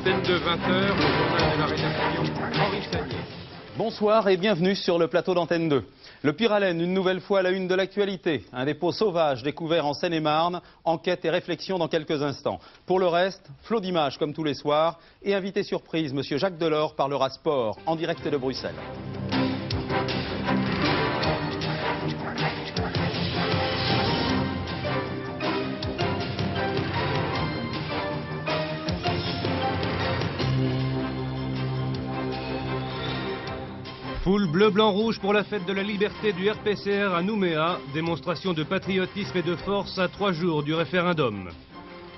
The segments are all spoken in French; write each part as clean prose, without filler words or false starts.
Antenne 2, 20h, au journal de la rédaction, Henri Sagnier. Bonsoir et bienvenue sur le plateau d'Antenne 2. Le Pyralène, une nouvelle fois à la une de l'actualité. Un dépôt sauvage découvert en Seine-et-Marne. Enquête et réflexion dans quelques instants. Pour le reste, flot d'images comme tous les soirs. Et invité surprise, Monsieur Jacques Delors parlera sport en direct de Bruxelles. Foule bleu-blanc-rouge pour la fête de la liberté du RPCR à Nouméa, démonstration de patriotisme et de force à 3 jours du référendum.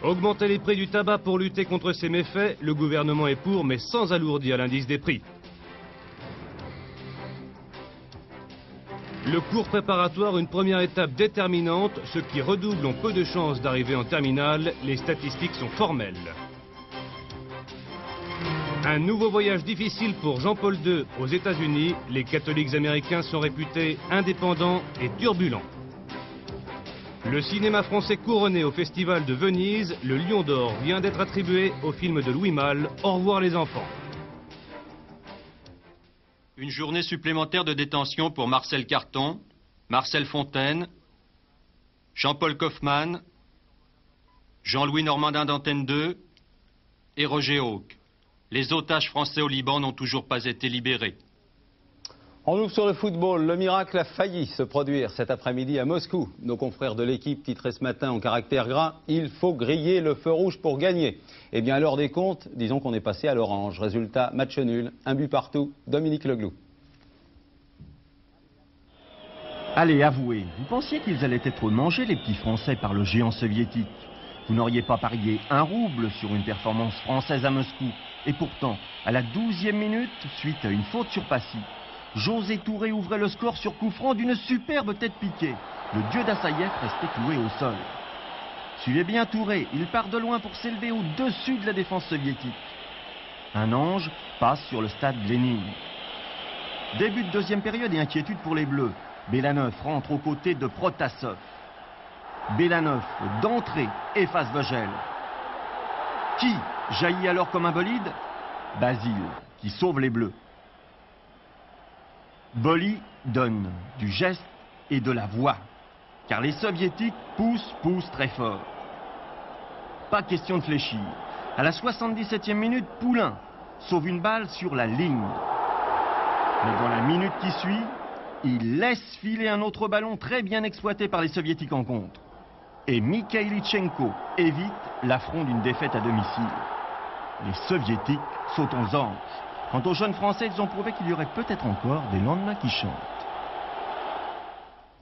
Augmenter les prix du tabac pour lutter contre ces méfaits, le gouvernement est pour, mais sans alourdir l'indice des prix. Le cours préparatoire, une première étape déterminante, ceux qui redoublent ont peu de chances d'arriver en terminale, les statistiques sont formelles. Un nouveau voyage difficile pour Jean-Paul II aux États-Unis. Les catholiques américains sont réputés indépendants et turbulents. Le cinéma français couronné au Festival de Venise, le Lion d'Or vient d'être attribué au film de Louis Malle, Au revoir les enfants. Une journée supplémentaire de détention pour Marcel Carton, Marcel Fontaine, Jean-Paul Kaufmann, Jean-Louis Normandin d'Antenne 2 et Roger Hawke. Les otages français au Liban n'ont toujours pas été libérés. On ouvre sur le football. Le miracle a failli se produire cet après-midi à Moscou. Nos confrères de l'équipe titraient ce matin en caractère gras « Il faut griller le feu rouge pour gagner ». Eh bien, à l'heure des comptes, disons qu'on est passé à l'orange. Résultat, match nul, un but partout. Dominique Leglou. Allez, avouez, vous pensiez qu'ils allaient être mangés, les petits Français, par le géant soviétique? Vous n'auriez pas parié 1 rouble sur une performance française à Moscou. Et pourtant, à la 12e minute, suite à une faute sur Passy, José Touré ouvrait le score sur coup franc d'une superbe tête piquée. Le dieu d'Assaïev restait cloué au sol. Suivez bien Touré, il part de loin pour s'élever au-dessus de la défense soviétique. Un ange passe sur le stade Lénine. Début de deuxième période et inquiétude pour les Bleus. Belanov rentre aux côtés de Protasov. Belanov, d'entrée, efface Vogel. Qui jaillit alors comme un bolide? Basile, qui sauve les Bleus. Boli donne du geste et de la voix, car les Soviétiques poussent très fort. Pas question de fléchir. À la 77e minute, Poulain sauve une balle sur la ligne. Mais dans la minute qui suit, il laisse filer un autre ballon très bien exploité par les Soviétiques en contre. Et Mikhailichenko évite l'affront d'une défaite à domicile. Les Soviétiques sautent aux anges. Quant aux jeunes Français, ils ont prouvé qu'il y aurait peut-être encore des lendemains qui chantent.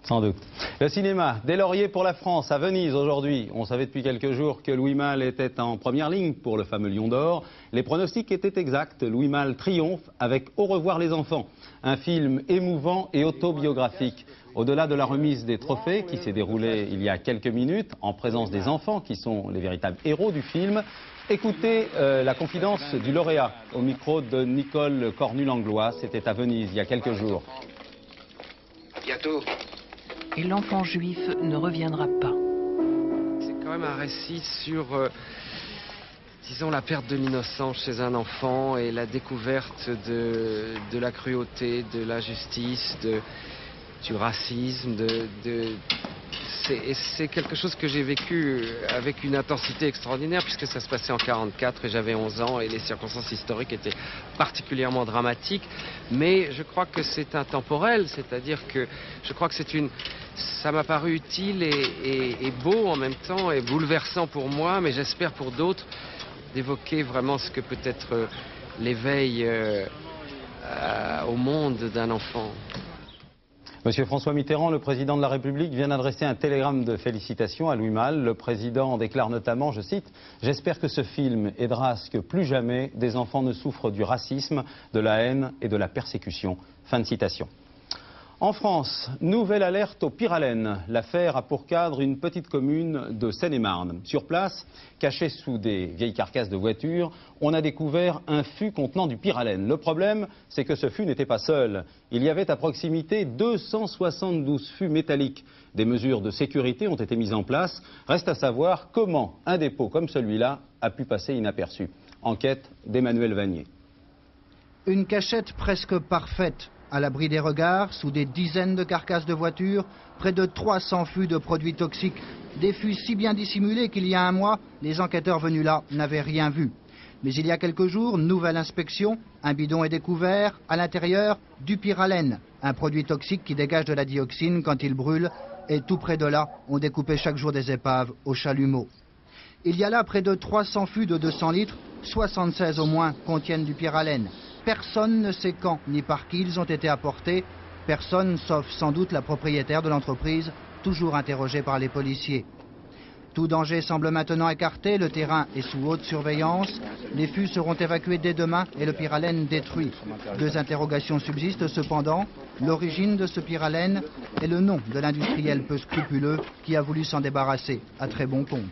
Sans doute. Le cinéma, des lauriers pour la France à Venise aujourd'hui. On savait depuis quelques jours que Louis Malle était en première ligne pour le fameux Lion d'Or. Les pronostics étaient exacts. Louis Malle triomphe avec Au revoir les enfants. Un film émouvant et autobiographique. Au-delà de la remise des trophées qui s'est déroulée il y a quelques minutes, en présence des enfants qui sont les véritables héros du film, écoutez la confidence du lauréat au micro de Nicole Cornu-Langlois. C'était à Venise il y a quelques jours. À bientôt. Et l'enfant juif ne reviendra pas. C'est quand même un récit sur, disons, la perte de l'innocence chez un enfant et la découverte de la cruauté, de l'injustice, du racisme, c'est quelque chose que j'ai vécu avec une intensité extraordinaire puisque ça se passait en 1944 et j'avais 11 ans et les circonstances historiques étaient particulièrement dramatiques. Mais je crois que c'est intemporel, c'est-à-dire que je crois que ça m'a paru utile et beau en même temps et bouleversant pour moi, mais j'espère pour d'autres d'évoquer vraiment ce que peut être l'éveil au monde d'un enfant. Monsieur François Mitterrand, le président de la République, vient d'adresser un télégramme de félicitations à Louis Malle. Le président déclare notamment, je cite, « J'espère que ce film aidera à ce que plus jamais des enfants ne souffrent du racisme, de la haine et de la persécution. » Fin de citation. En France, nouvelle alerte au Pyralène. L'affaire a pour cadre une petite commune de Seine-et-Marne. Sur place, caché sous des vieilles carcasses de voitures, on a découvert un fût contenant du Pyralène. Le problème, c'est que ce fût n'était pas seul. Il y avait à proximité 272 fûts métalliques. Des mesures de sécurité ont été mises en place. Reste à savoir comment un dépôt comme celui-là a pu passer inaperçu. Enquête d'Emmanuel Vanier. Une cachette presque parfaite, à l'abri des regards, sous des dizaines de carcasses de voitures, près de 300 fûts de produits toxiques. Des fûts si bien dissimulés qu'il y a un mois, les enquêteurs venus là n'avaient rien vu. Mais il y a quelques jours, nouvelle inspection, un bidon est découvert, à l'intérieur, du pyralène, un produit toxique qui dégage de la dioxine quand il brûle, et tout près de là, on découpait chaque jour des épaves au chalumeau. Il y a là près de 300 fûts de 200 litres, 76 au moins contiennent du pyralène. Personne ne sait quand ni par qui ils ont été apportés, personne sauf sans doute la propriétaire de l'entreprise, toujours interrogée par les policiers. Tout danger semble maintenant écarté, le terrain est sous haute surveillance, les fûts seront évacués dès demain et le pyralène détruit. Deux interrogations subsistent cependant, l'origine de ce pyralène et le nom de l'industriel peu scrupuleux qui a voulu s'en débarrasser à très bon compte.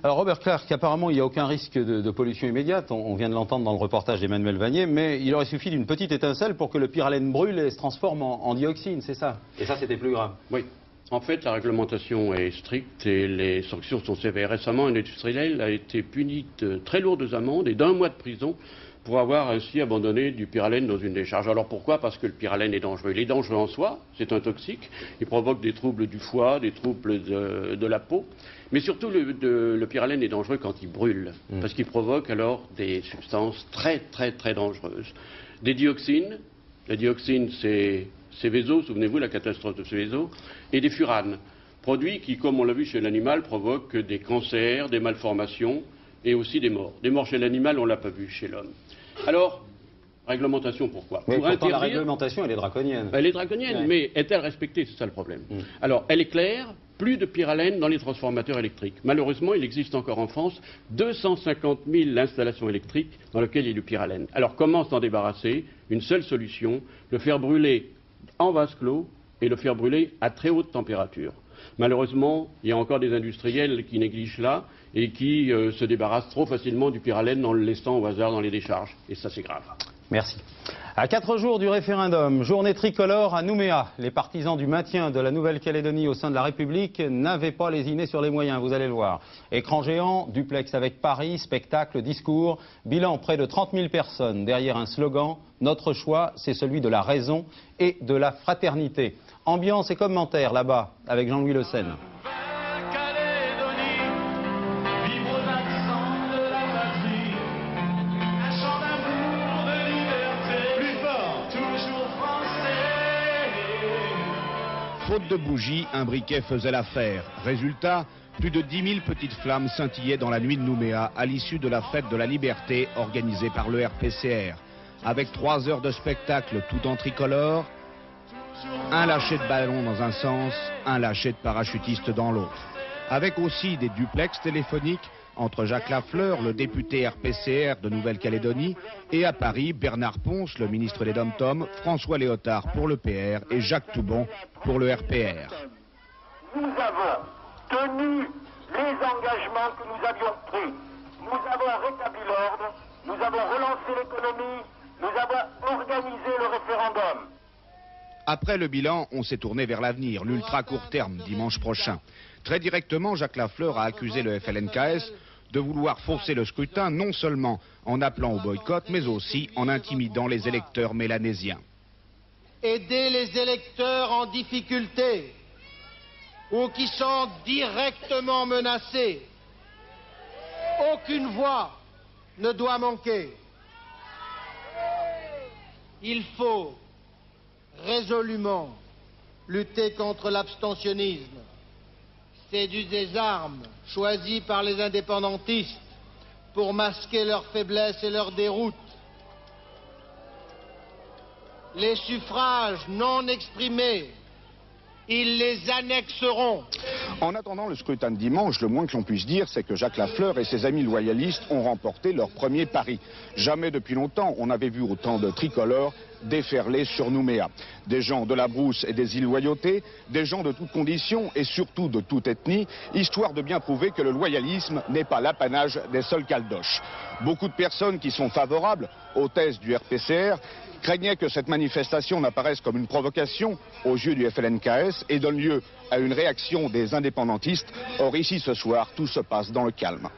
Alors Robert Clark, apparemment il n'y a aucun risque de pollution immédiate, on vient de l'entendre dans le reportage d'Emmanuel Vanier, mais il aurait suffi d'une petite étincelle pour que le pyralène brûle et se transforme en dioxine, c'est ça? Et ça c'était plus grave. Oui. En fait, la réglementation est stricte et les sanctions sont sévères. Récemment, un industriel a été puni de très lourdes amendes et d'1 mois de prison pour avoir ainsi abandonné du pyralène dans une décharge. Alors pourquoi? Parce que le pyralène est dangereux. Il est dangereux en soi, c'est un toxique, il provoque des troubles du foie, des troubles de la peau, mais surtout le pyralène est dangereux quand il brûle, parce qu'il provoque alors des substances très très très dangereuses. Des dioxines, la dioxine c'est Seveso, souvenez-vous la catastrophe de Seveso, et des furanes, produits qui, comme on l'a vu chez l'animal, provoquent des cancers, des malformations et aussi des morts. Des morts chez l'animal, on ne l'a pas vu chez l'homme. Alors, réglementation pourquoi? Mais pour pourtant interdire... la réglementation elle est draconienne. Elle est draconienne, ouais. Mais est-elle respectée? C'est ça le problème. Alors, elle est claire, plus de pyralène dans les transformateurs électriques. Malheureusement, il existe encore en France 250 000 installations électriques dans lesquelles il y a du pyralène. Alors, comment s'en débarrasser? Une seule solution, le faire brûler en vase clos et le faire brûler à très haute température. Malheureusement, il y a encore des industriels qui négligent là et qui se débarrassent trop facilement du pyralène en le laissant au hasard dans les décharges. Et ça, c'est grave. Merci. À 4 jours du référendum, journée tricolore à Nouméa. Les partisans du maintien de la Nouvelle-Calédonie au sein de la République n'avaient pas lésiné sur les moyens, vous allez le voir. Écran géant, duplex avec Paris, spectacle, discours, bilan près de 30 000 personnes. Derrière un slogan, notre choix, c'est celui de la raison et de la fraternité. Ambiance et commentaires là-bas avec Jean-Louis Le Senne. Faute de bougies, un briquet faisait l'affaire. Résultat, plus de 10 000 petites flammes scintillaient dans la nuit de Nouméa à l'issue de la fête de la liberté organisée par le RPCR. Avec 3 heures de spectacle tout en tricolore, un lâcher de ballon dans un sens, un lâcher de parachutiste dans l'autre. Avec aussi des duplex téléphoniques entre Jacques Lafleur, le député RPCR de Nouvelle-Calédonie, et à Paris, Bernard Ponce, le ministre des Dom-Tom, François Léotard pour le PR et Jacques Toubon pour le RPR. Nous avons tenu les engagements que nous avions pris. Nous avons rétabli l'ordre, nous avons relancé l'économie, nous avons organisé le référendum. Après le bilan, on s'est tourné vers l'avenir, l'ultra court terme, dimanche prochain. Très directement, Jacques Lafleur a accusé le FLNKS de vouloir fausser le scrutin, non seulement en appelant au boycott, mais aussi en intimidant les électeurs mélanésiens. Aider les électeurs en difficulté ou qui sont directement menacés. Aucune voix ne doit manquer. Il faut résolument lutter contre l'abstentionnisme. C'est des armes choisies par les indépendantistes pour masquer leurs faiblesses et leurs déroutes. Les suffrages non exprimés, ils les annexeront. En attendant le scrutin de dimanche, le moins que l'on puisse dire, c'est que Jacques Lafleur et ses amis loyalistes ont remporté leur premier pari. Jamais depuis longtemps, on n'avait vu autant de tricolores déferler sur Nouméa. Des gens de la brousse et des îles Loyauté, des gens de toutes conditions et surtout de toute ethnie, histoire de bien prouver que le loyalisme n'est pas l'apanage des seuls caldoches. Beaucoup de personnes qui sont favorables aux thèses du RPCR craignaient que cette manifestation n'apparaisse comme une provocation aux yeux du FLNKS et donne lieu à une réaction des indépendantistes. Or ici ce soir, tout se passe dans le calme.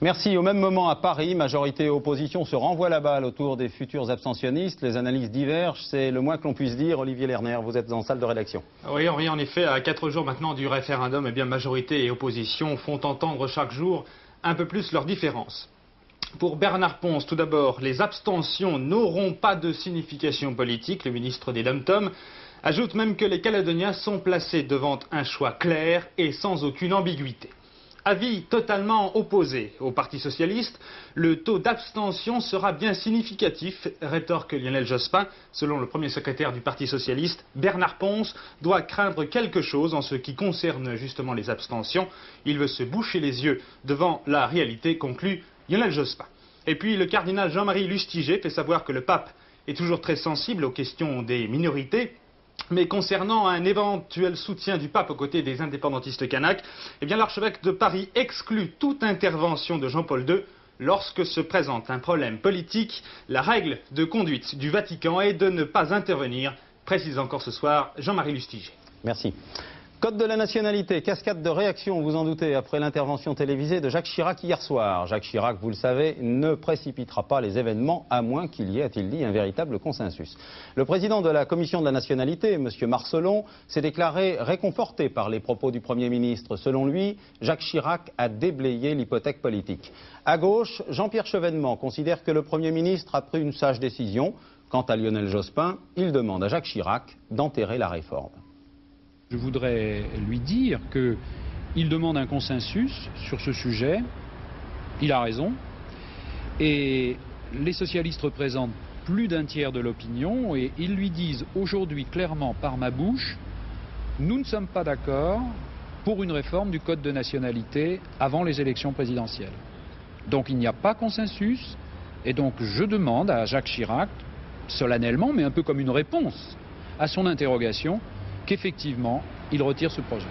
Merci. Au même moment à Paris, majorité et opposition se renvoient la balle autour des futurs abstentionnistes. Les analyses divergent, c'est le moins que l'on puisse dire. Olivier Lerner, vous êtes en salle de rédaction. Oui, Henri, en effet, à 4 jours maintenant du référendum, eh bien, majorité et opposition font entendre chaque jour un peu plus leurs différences. Pour Bernard Pons, tout d'abord, les abstentions n'auront pas de signification politique. Le ministre des Dom-Tom ajoute même que les Calédoniens sont placés devant un choix clair et sans aucune ambiguïté. Avis totalement opposé au Parti socialiste, le taux d'abstention sera bien significatif, rétorque Lionel Jospin. Selon le premier secrétaire du Parti socialiste, Bernard Pons doit craindre quelque chose en ce qui concerne justement les abstentions. Il veut se boucher les yeux devant la réalité, conclut Lionel Jospin. Et puis le cardinal Jean-Marie Lustiger fait savoir que le pape est toujours très sensible aux questions des minorités. Mais concernant un éventuel soutien du pape aux côtés des indépendantistes kanaks, eh bien l'archevêque de Paris exclut toute intervention de Jean-Paul II lorsque se présente un problème politique. La règle de conduite du Vatican est de ne pas intervenir, précise encore ce soir Jean-Marie Lustiger. Merci. Code de la nationalité, cascade de réactions, vous en doutez, après l'intervention télévisée de Jacques Chirac hier soir. Jacques Chirac, vous le savez, ne précipitera pas les événements, à moins qu'il y ait, a-t-il dit, un véritable consensus. Le président de la commission de la nationalité, M. Marcellon, s'est déclaré réconforté par les propos du Premier ministre. Selon lui, Jacques Chirac a déblayé l'hypothèque politique. À gauche, Jean-Pierre Chevènement considère que le Premier ministre a pris une sage décision. Quant à Lionel Jospin, il demande à Jacques Chirac d'enterrer la réforme. Je voudrais lui dire qu'il demande un consensus sur ce sujet. Il a raison. Et les socialistes représentent plus d'un tiers de l'opinion et ils lui disent aujourd'hui clairement par ma bouche, nous ne sommes pas d'accord pour une réforme du code de nationalité avant les élections présidentielles. Donc il n'y a pas consensus et donc je demande à Jacques Chirac, solennellement, mais un peu comme une réponse à son interrogation, qu'effectivement, il retire ce projet.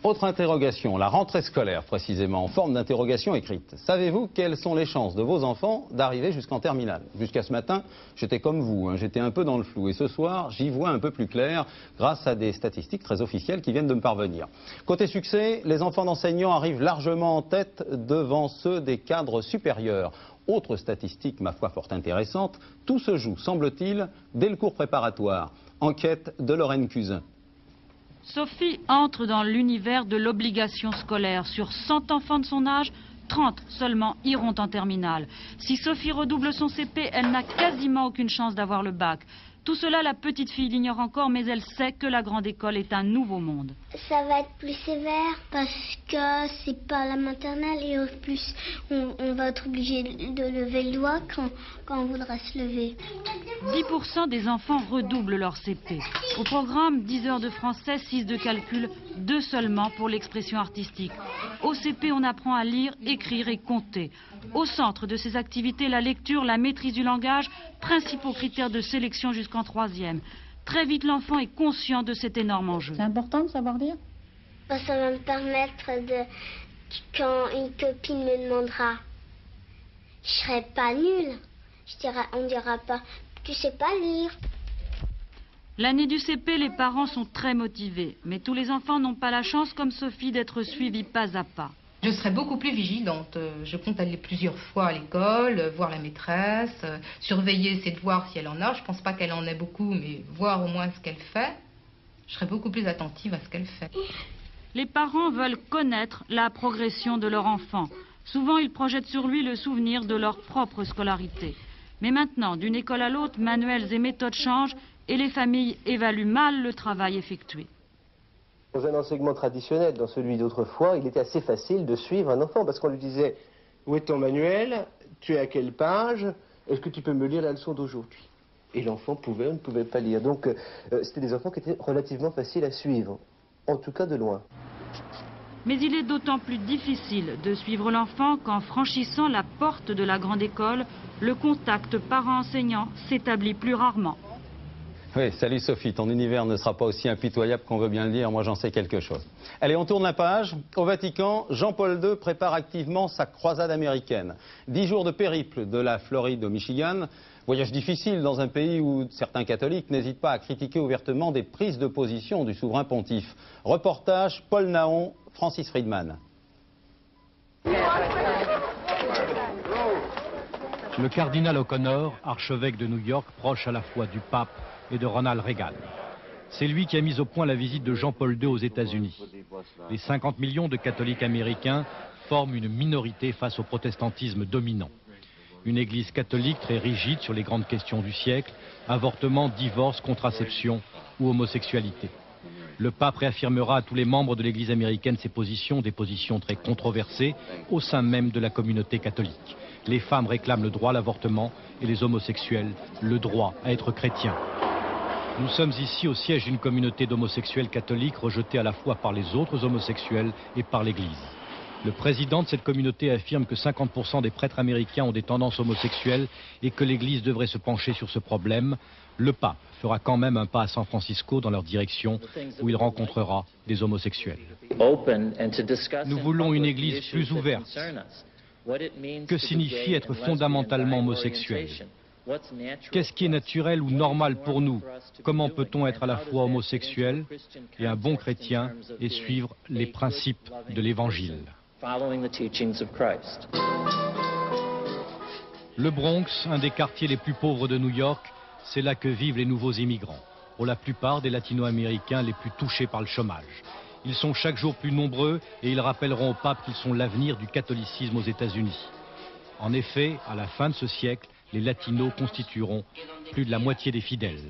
Autre interrogation, la rentrée scolaire précisément, en forme d'interrogation écrite. Savez-vous quelles sont les chances de vos enfants d'arriver jusqu'en terminale? Jusqu'à ce matin, j'étais comme vous, j'étais un peu dans le flou. Et ce soir, j'y vois un peu plus clair grâce à des statistiques très officielles qui viennent de me parvenir. Côté succès, les enfants d'enseignants arrivent largement en tête devant ceux des cadres supérieurs. Autre statistique, ma foi, fort intéressante, tout se joue, semble-t-il, dès le cours préparatoire. Enquête de Lorraine Cuzin. Sophie entre dans l'univers de l'obligation scolaire. Sur 100 enfants de son âge, 30 seulement iront en terminale. Si Sophie redouble son CP, elle n'a quasiment aucune chance d'avoir le bac. Tout cela, la petite fille l'ignore encore, mais elle sait que la grande école est un nouveau monde. Ça va être plus sévère parce que c'est pas la maternelle et en plus on va être obligé de lever le doigt quand on voudra se lever. 10% des enfants redoublent leur CP. Au programme, 10 heures de français, 6 de calcul, 2 seulement pour l'expression artistique. Au CP, on apprend à lire, écrire et compter. Au centre de ces activités, la lecture, la maîtrise du langage, principaux critères de sélection jusqu'en 3e. Très vite, l'enfant est conscient de cet énorme enjeu. C'est important de savoir lire? Ça va me permettre de, quand une copine me demandera, je serai pas nulle. On dira pas, tu sais pas lire. L'année du CP, les parents sont très motivés. Mais tous les enfants n'ont pas la chance, comme Sophie, d'être suivis pas à pas. Je serai beaucoup plus vigilante. Je compte aller plusieurs fois à l'école, voir la maîtresse, surveiller ses devoirs si elle en a. Je ne pense pas qu'elle en ait beaucoup, mais voir au moins ce qu'elle fait. Je serai beaucoup plus attentive à ce qu'elle fait. Les parents veulent connaître la progression de leur enfant. Souvent, ils projettent sur lui le souvenir de leur propre scolarité. Mais maintenant, d'une école à l'autre, manuels et méthodes changent et les familles évaluent mal le travail effectué. Dans un enseignement traditionnel, dans celui d'autrefois, il était assez facile de suivre un enfant parce qu'on lui disait « Où est ton manuel? Tu es à quelle page? Est-ce que tu peux me lire la leçon d'aujourd'hui ?» Et l'enfant pouvait ou ne pouvait pas lire. Donc c'était des enfants qui étaient relativement faciles à suivre, en tout cas de loin. Mais il est d'autant plus difficile de suivre l'enfant qu'en franchissant la porte de la grande école, le contact parent-enseignant s'établit plus rarement. Oui, salut Sophie, ton univers ne sera pas aussi impitoyable qu'on veut bien le dire, moi j'en sais quelque chose. Allez, on tourne la page. Au Vatican, Jean-Paul II prépare activement sa croisade américaine. 10 jours de périple de la Floride au Michigan. Voyage difficile dans un pays où certains catholiques n'hésitent pas à critiquer ouvertement des prises de position du souverain pontife. Reportage Paul Naon, Francis Friedman. Le cardinal O'Connor, archevêque de New York, proche à la fois du pape et de Ronald Reagan. C'est lui qui a mis au point la visite de Jean-Paul II aux États-Unis. Les 50 millions de catholiques américains forment une minorité face au protestantisme dominant. Une église catholique très rigide sur les grandes questions du siècle, avortement, divorce, contraception ou homosexualité. Le pape réaffirmera à tous les membres de l'église américaine ses positions, des positions très controversées au sein même de la communauté catholique. Les femmes réclament le droit à l'avortement et les homosexuels le droit à être chrétiens. Nous sommes ici au siège d'une communauté d'homosexuels catholiques rejetés à la fois par les autres homosexuels et par l'Église. Le président de cette communauté affirme que 50% des prêtres américains ont des tendances homosexuelles et que l'Église devrait se pencher sur ce problème. Le pape fera quand même un pas à San Francisco dans leur direction où il rencontrera des homosexuels. Nous voulons une Église plus ouverte. Que signifie être fondamentalement homosexuel? Qu'est-ce qui est naturel ou normal pour nous? Comment peut-on être à la fois homosexuel et un bon chrétien et suivre les principes de l'Évangile? Le Bronx, un des quartiers les plus pauvres de New York, c'est là que vivent les nouveaux immigrants. Pour la plupart des latino-américains les plus touchés par le chômage. Ils sont chaque jour plus nombreux et ils rappelleront au pape qu'ils sont l'avenir du catholicisme aux États-Unis. En effet, à la fin de ce siècle, les latinos constitueront plus de la moitié des fidèles.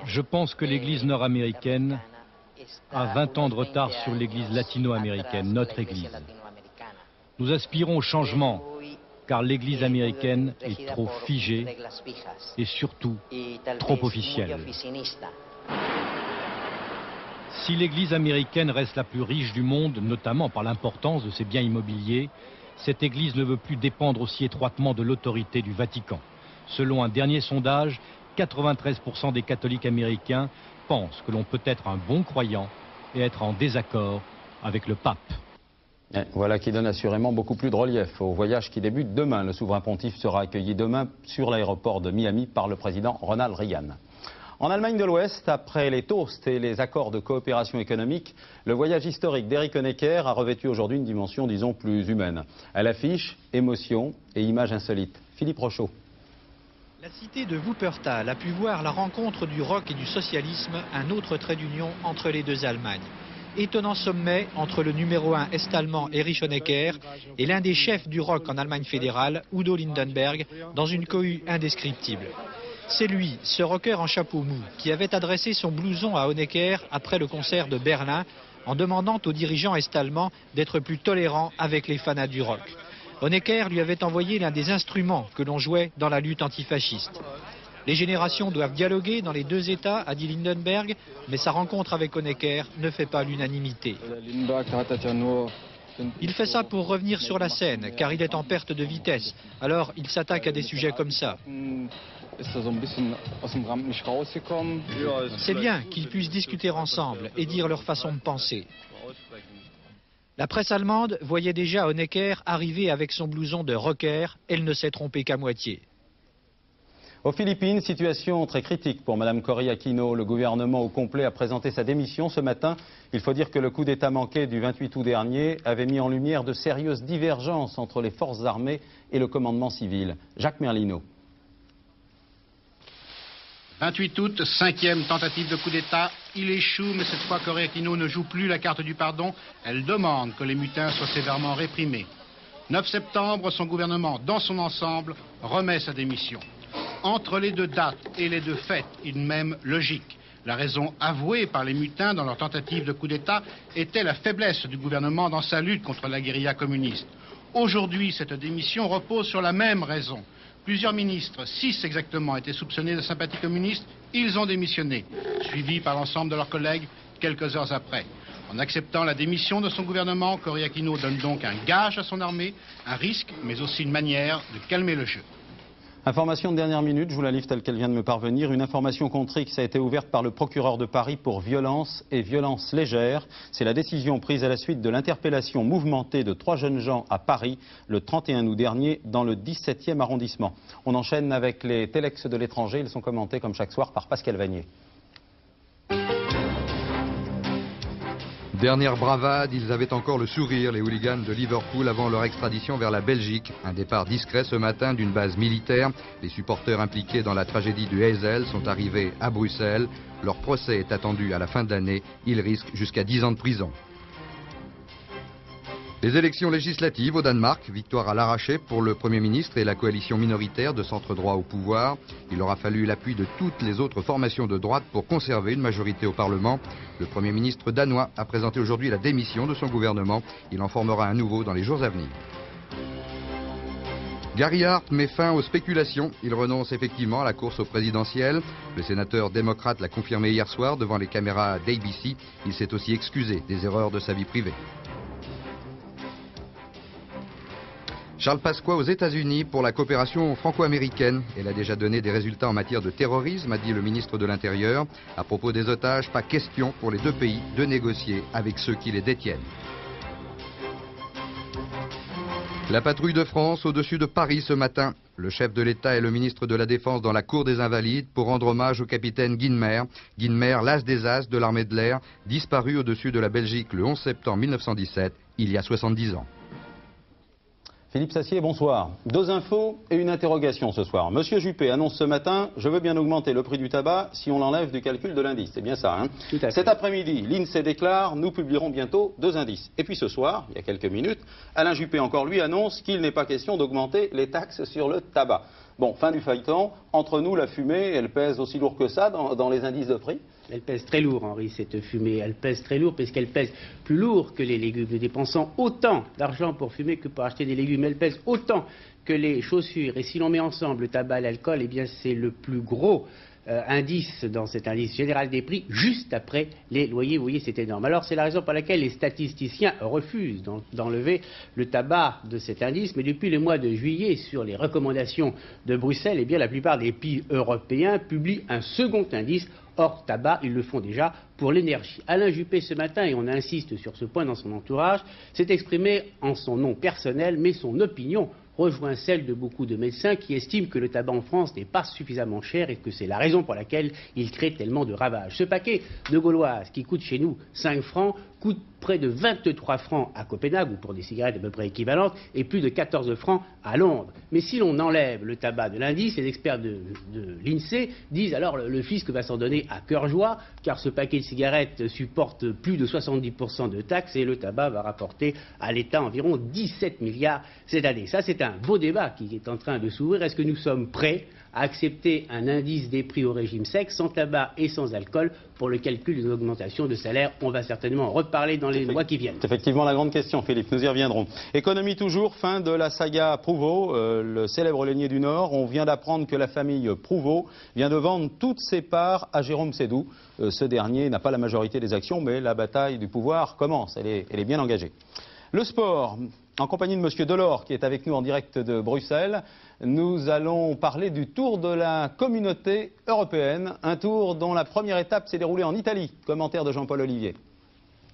Je pense que l'église nord-américaine a 20 ans de retard sur l'église latino-américaine, notre église. Nous aspirons au changement, car l'église américaine est trop figée et surtout trop officielle. Si l'église américaine reste la plus riche du monde, notamment par l'importance de ses biens immobiliers, cette église ne veut plus dépendre aussi étroitement de l'autorité du Vatican. Selon un dernier sondage, 93% des catholiques américains pensent que l'on peut être un bon croyant et être en désaccord avec le pape. Voilà qui donne assurément beaucoup plus de relief au voyage qui débute demain. Le souverain pontife sera accueilli demain sur l'aéroport de Miami par le président Ronald Reagan. En Allemagne de l'Ouest, après les toasts et les accords de coopération économique, le voyage historique d'Erich Honecker a revêtu aujourd'hui une dimension, disons, plus humaine. Elle affiche émotion et images insolites. Philippe Rochaud. La cité de Wuppertal a pu voir la rencontre du rock et du socialisme, un autre trait d'union entre les deux Allemagnes. Étonnant sommet entre le numéro 1 est-allemand Erich Honecker et l'un des chefs du rock en Allemagne fédérale, Udo Lindenberg, dans une cohue indescriptible. C'est lui, ce rocker en chapeau mou, qui avait adressé son blouson à Honecker après le concert de Berlin en demandant aux dirigeants est-allemands d'être plus tolérants avec les fanats du rock. Honecker lui avait envoyé l'un des instruments que l'on jouait dans la lutte antifasciste. Les générations doivent dialoguer dans les deux États, a dit Lindenberg, mais sa rencontre avec Honecker ne fait pas l'unanimité. Il fait ça pour revenir sur la scène, car il est en perte de vitesse. Alors il s'attaque à des sujets comme ça. C'est bien qu'ils puissent discuter ensemble et dire leur façon de penser. La presse allemande voyait déjà Honecker arriver avec son blouson de rocker. Elle ne s'est trompée qu'à moitié. Aux Philippines, situation très critique pour Mme Cory Aquino. Le gouvernement au complet a présenté sa démission ce matin. Il faut dire que le coup d'État manqué du 28 août dernier avait mis en lumière de sérieuses divergences entre les forces armées et le commandement civil. Jacques Merlino. 28 août, 5e tentative de coup d'État. Il échoue, mais cette fois Cory Aquino ne joue plus la carte du pardon. Elle demande que les mutins soient sévèrement réprimés. 9 septembre, son gouvernement, dans son ensemble, remet sa démission. Entre les deux dates et les deux faits, une même logique. La raison avouée par les mutins dans leur tentative de coup d'État était la faiblesse du gouvernement dans sa lutte contre la guérilla communiste. Aujourd'hui, cette démission repose sur la même raison. Plusieurs ministres, 6 exactement, étaient soupçonnés de sympathie communiste. Ils ont démissionné, suivis par l'ensemble de leurs collègues quelques heures après. En acceptant la démission de son gouvernement, Cory Aquino donne donc un gage à son armée, un risque, mais aussi une manière de calmer le jeu. Information de dernière minute, je vous la livre telle qu'elle vient de me parvenir. Une information contre X a été ouverte par le procureur de Paris pour violence et violence légère. C'est la décision prise à la suite de l'interpellation mouvementée de 3 jeunes gens à Paris le 31 août dernier dans le 17e arrondissement. On enchaîne avec les Telex de l'étranger. Ils sont commentés comme chaque soir par Pascal Vanier. Dernière bravade, ils avaient encore le sourire, les hooligans de Liverpool, avant leur extradition vers la Belgique. Un départ discret ce matin d'une base militaire. Les supporters impliqués dans la tragédie du Heysel sont arrivés à Bruxelles. Leur procès est attendu à la fin de l'année. Ils risquent jusqu'à 10 ans de prison. Les élections législatives au Danemark, victoire à l'arraché pour le Premier ministre et la coalition minoritaire de centre droit au pouvoir. Il aura fallu l'appui de toutes les autres formations de droite pour conserver une majorité au Parlement. Le Premier ministre danois a présenté aujourd'hui la démission de son gouvernement. Il en formera un nouveau dans les jours à venir. Gary Hart met fin aux spéculations. Il renonce effectivement à la course au présidentiel. Le sénateur démocrate l'a confirmé hier soir devant les caméras d'ABC. Il s'est aussi excusé des erreurs de sa vie privée. Charles Pasqua aux États-Unis pour la coopération franco-américaine. Elle a déjà donné des résultats en matière de terrorisme, a dit le ministre de l'Intérieur. À propos des otages, pas question pour les deux pays de négocier avec ceux qui les détiennent. La patrouille de France au-dessus de Paris ce matin. Le chef de l'État et le ministre de la Défense dans la cour des Invalides pour rendre hommage au capitaine Guynemer. Guynemer, l'as des as de l'armée de l'air, disparu au-dessus de la Belgique le 11 septembre 1917, il y a 70 ans. Philippe Sassier, bonsoir. Deux infos et une interrogation ce soir. Monsieur Juppé annonce ce matin, je veux bien augmenter le prix du tabac si on l'enlève du calcul de l'indice. C'est bien ça, hein? Tout à fait. Cet après-midi, l'INSEE déclare, nous publierons bientôt deux indices. Et puis ce soir, il y a quelques minutes, Alain Juppé encore lui annonce qu'il n'est pas question d'augmenter les taxes sur le tabac. Bon, fin du feuilleton. Entre nous, la fumée, elle pèse aussi lourd que ça dans les indices de prix? Elle pèse très lourd, Henri, cette fumée. Elle pèse très lourd parce qu'elle pèse plus lourd que les légumes. Nous dépensons autant d'argent pour fumer que pour acheter des légumes. Elle pèse autant que les chaussures. Et si l'on met ensemble le tabac et l'alcool, eh bien c'est le plus gros indice dans cet indice général des prix, juste après les loyers. Vous voyez, c'est énorme. Alors c'est la raison pour laquelle les statisticiens refusent d'enlever le tabac de cet indice. Mais depuis le mois de juillet, sur les recommandations de Bruxelles, eh bien la plupart des pays européens publient un second indice hors tabac. Ils le font déjà pour l'énergie. Alain Juppé ce matin, et on insiste sur ce point dans son entourage, s'est exprimé en son nom personnel, mais son opinion rejoint celle de beaucoup de médecins qui estiment que le tabac en France n'est pas suffisamment cher et que c'est la raison pour laquelle il crée tellement de ravages. Ce paquet de Gauloises qui coûte chez nous 5 francs coûte près de 23 francs à Copenhague, ou pour des cigarettes à peu près équivalentes, et plus de 14 francs à Londres. Mais si l'on enlève le tabac de l'indice, les experts de l'INSEE disent alors le fisc va s'en donner à cœur joie, car ce paquet de cigarettes supporte plus de 70% de taxes et le tabac va rapporter à l'État environ 17 milliards cette année. Ça, c'est un beau débat qui est en train de s'ouvrir. Est-ce que nous sommes prêts à accepter un indice des prix au régime sec, sans tabac et sans alcool, pour le calcul d'une augmentation de salaire? On va certainement en reparler dans les mois qui viennent. C'est effectivement la grande question, Philippe, nous y reviendrons. Économie toujours, fin de la saga Prouveau, le célèbre lainier du Nord. On vient d'apprendre que la famille Prouveau vient de vendre toutes ses parts à Jérôme Sédou. Ce dernier n'a pas la majorité des actions, mais la bataille du pouvoir commence, elle est bien engagée. Le sport, en compagnie de Monsieur Delors, qui est avec nous en direct de Bruxelles, nous allons parler du tour de la communauté européenne, un tour dont la première étape s'est déroulée en Italie. Commentaire de Jean-Paul Olivier.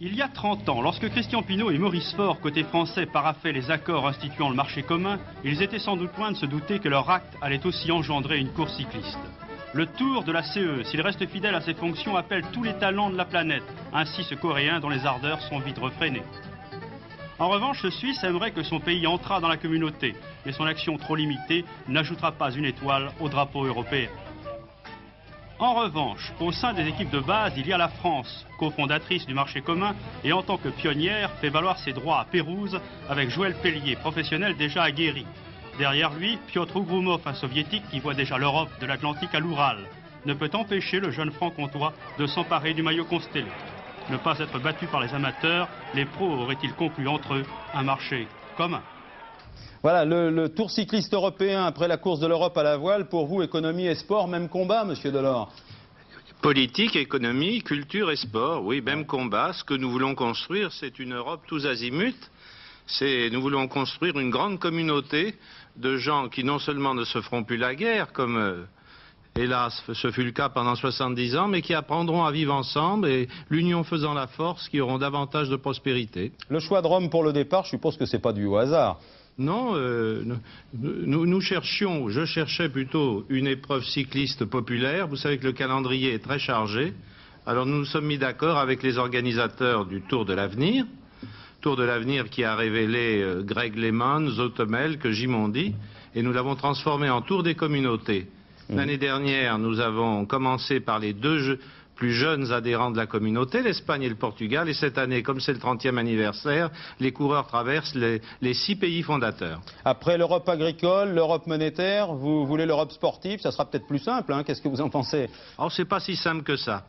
Il y a 30 ans, lorsque Christian Pineau et Maurice Faure, côté français, paraphaient les accords instituant le marché commun, ils étaient sans doute loin de se douter que leur acte allait aussi engendrer une course cycliste. Le tour de la CE, s'il reste fidèle à ses fonctions, appelle tous les talents de la planète, ainsi ce Coréen dont les ardeurs sont vite refrénées. En revanche, ce Suisse aimerait que son pays entrât dans la communauté, mais son action trop limitée n'ajoutera pas une étoile au drapeau européen. En revanche, au sein des équipes de base, il y a la France, cofondatrice du marché commun et en tant que pionnière fait valoir ses droits à Pérouse avec Joël Pellier, professionnel déjà aguerri. Derrière lui, Piotr Ougroumov, un soviétique qui voit déjà l'Europe de l'Atlantique à l'Oural, ne peut empêcher le jeune franc-comtois de s'emparer du maillot constellé. Ne pas être battu par les amateurs, les pros auraient-ils conclu entre eux un marché commun? Voilà, le tour cycliste européen après la course de l'Europe à la voile. Pour vous, économie et sport, même combat, Monsieur Delors? Politique, économie, culture et sport, oui, même combat. Ce que nous voulons construire, c'est une Europe tous azimuts. Nous voulons construire une grande communauté de gens qui non seulement ne se feront plus la guerre, comme hélas ce fut le cas pendant 70 ans, mais qui apprendront à vivre ensemble et l'union faisant la force, qui auront davantage de prospérité. Le choix de Rome pour le départ, je suppose que ce n'est pas dû au hasard. Non, je cherchais plutôt une épreuve cycliste populaire. Vous savez que le calendrier est très chargé, Alors nous nous sommes mis d'accord avec les organisateurs du Tour de l'Avenir. Tour de l'Avenir qui a révélé Greg LeMond, Zotomel, Gimondi, et nous l'avons transformé en Tour des communautés. L'année dernière, nous avons commencé par les deux plus jeunes adhérents de la communauté, l'Espagne et le Portugal, et cette année, comme c'est le 30e anniversaire, les coureurs traversent les 6 pays fondateurs. Après l'Europe agricole, l'Europe monétaire, vous voulez l'Europe sportive, ça sera peut-être plus simple, hein. Qu'est-ce que vous en pensez? Alors c'est pas si simple que ça.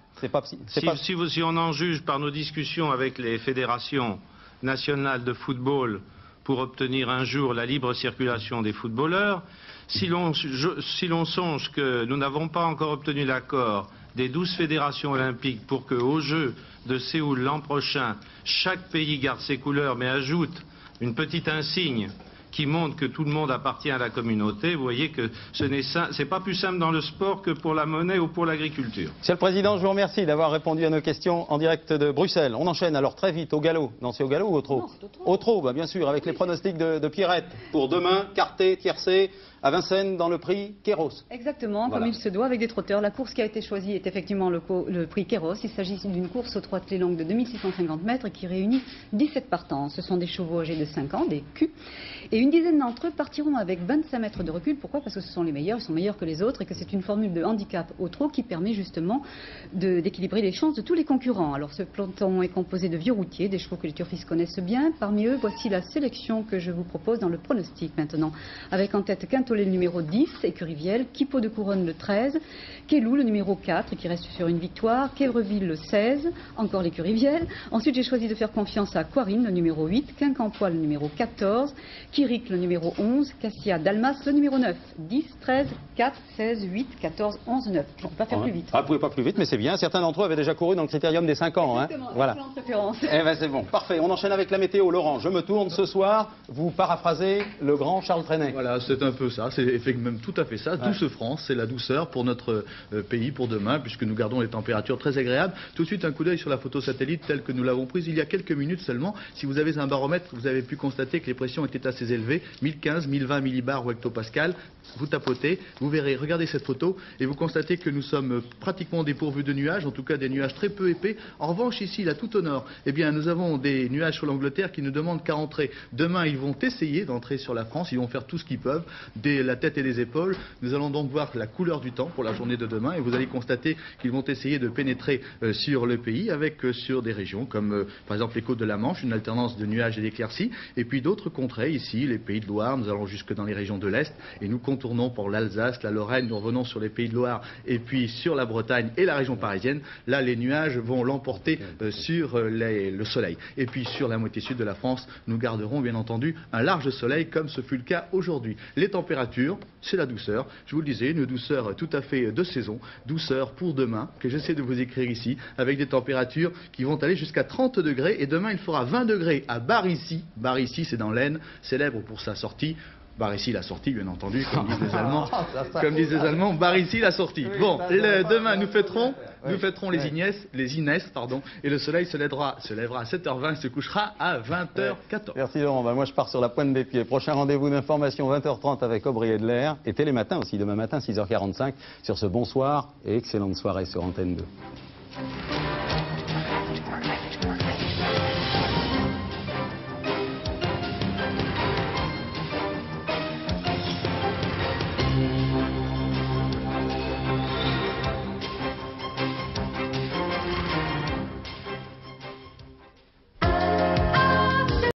Si on en juge par nos discussions avec les fédérations nationales de football pour obtenir un jour la libre circulation des footballeurs, si l'on songe que nous n'avons pas encore obtenu l'accord des 12 fédérations olympiques pour que, aux Jeux de Séoul l'an prochain, chaque pays garde ses couleurs mais ajoute une petite insigne qui montre que tout le monde appartient à la communauté, vous voyez que ce n'est pas plus simple dans le sport que pour la monnaie ou pour l'agriculture. Monsieur le Président, je vous remercie d'avoir répondu à nos questions en direct de Bruxelles. On enchaîne alors très vite au galop. Non, c'est au galop ou au trot? Au trot, bah, bien sûr, avec les pronostics de Pierrette. Pour demain, quarté, tiercé, à Vincennes dans le prix Kéros. Exactement, voilà. Comme il se doit, avec des trotteurs. La course qui a été choisie est effectivement le prix Kéros. Il s'agit d'une course aux 3 clés longues de 2650 mètres qui réunit 17 partants. Ce sont des chevaux âgés de 5 ans, des culs. Et une dizaine d'entre eux partiront avec 25 mètres de recul. Pourquoi? Parce que ce sont les meilleurs, ils sont meilleurs que les autres et que c'est une formule de handicap au trot qui permet justement d'équilibrer les chances de tous les concurrents. Alors ce peloton est composé de vieux routiers, des chevaux que les turfistes connaissent bien. Parmi eux, voici la sélection que je vous propose dans le pronostic maintenant. Avec en tête Quintolé le numéro 10, Écurivielle, Kippo de Couronne le 13, Kelou le numéro 4 qui reste sur une victoire, Quévreville le 16, encore l'Écurivielle. Ensuite j'ai choisi de faire confiance à Quarine le numéro 8, Quincampoix le numéro 14, Kirik le numéro 11, Cassia Dalmas le numéro 9, 10, 13, 4, 16, 8, 14, 11, 9. Je ne peux pas faire plus vite. Ah, vous ne pouvez pas plus vite, mais c'est bien. Certains d'entre eux avaient déjà couru dans le critérium des 5 ans. Exactement, hein. Voilà. Eh ben c'est bon, parfait. On enchaîne avec la météo. Laurent, je me tourne ce soir. Vous paraphrasez le grand Charles Trenet. Voilà, c'est un peu ça. C'est même tout à fait ça. Ouais. Douce France, c'est la douceur pour notre pays pour demain, puisque nous gardons les températures très agréables. Tout de suite, un coup d'œil sur la photo satellite telle que nous l'avons prise il y a quelques minutes seulement. Si vous avez un baromètre, vous avez pu constater que les pressions étaient assez élevées. 1015, 1020 millibars ou hectopascal. Vous tapotez, vous verrez, regardez cette photo et vous constatez que nous sommes pratiquement dépourvus de nuages, en tout cas des nuages très peu épais. En revanche, ici, là, tout au nord, eh bien, nous avons des nuages sur l'Angleterre qui ne demandent qu'à entrer. Demain, ils vont essayer d'entrer sur la France, ils vont faire tout ce qu'ils peuvent, la tête et les épaules. Nous allons donc voir la couleur du temps pour la journée de demain et vous allez constater qu'ils vont essayer de pénétrer sur le pays avec sur des régions comme par exemple les côtes de la Manche, une alternance de nuages et d'éclaircies, et puis d'autres contrées ici, les pays de Loire, nous allons jusque dans les régions de l'Est et nous contournons pour l'Alsace, la Lorraine, nous revenons sur les pays de Loire et puis sur la Bretagne et la région parisienne. Là, les nuages vont l'emporter sur le soleil. Et puis sur la moitié sud de la France, nous garderons bien entendu un large soleil comme ce fut le cas aujourd'hui. Les températures, c'est la douceur. Je vous le disais, une douceur tout à fait de saison, douceur pour demain, que j'essaie de vous écrire ici, avec des températures qui vont aller jusqu'à 30 degrés et demain il fera 20 degrés à Bar-Ici. Bar-Ici, c'est dans l'Aisne, célèbre pour sa sortie. Bar-Ici la sortie, bien entendu, comme disent les Allemands. Comme disent les Allemands, Bar-Ici la sortie. Bon, demain nous fêterons les Inès, et le soleil se lèvera à 7h20 et se couchera à 20h14. Merci Laurent, moi je pars sur la pointe des pieds. Prochain rendez-vous d'information 20h30 avec Aubry Edler et Télématin aussi, demain matin 6h45 sur ce bonsoir et excellente soirée sur Antenne 2.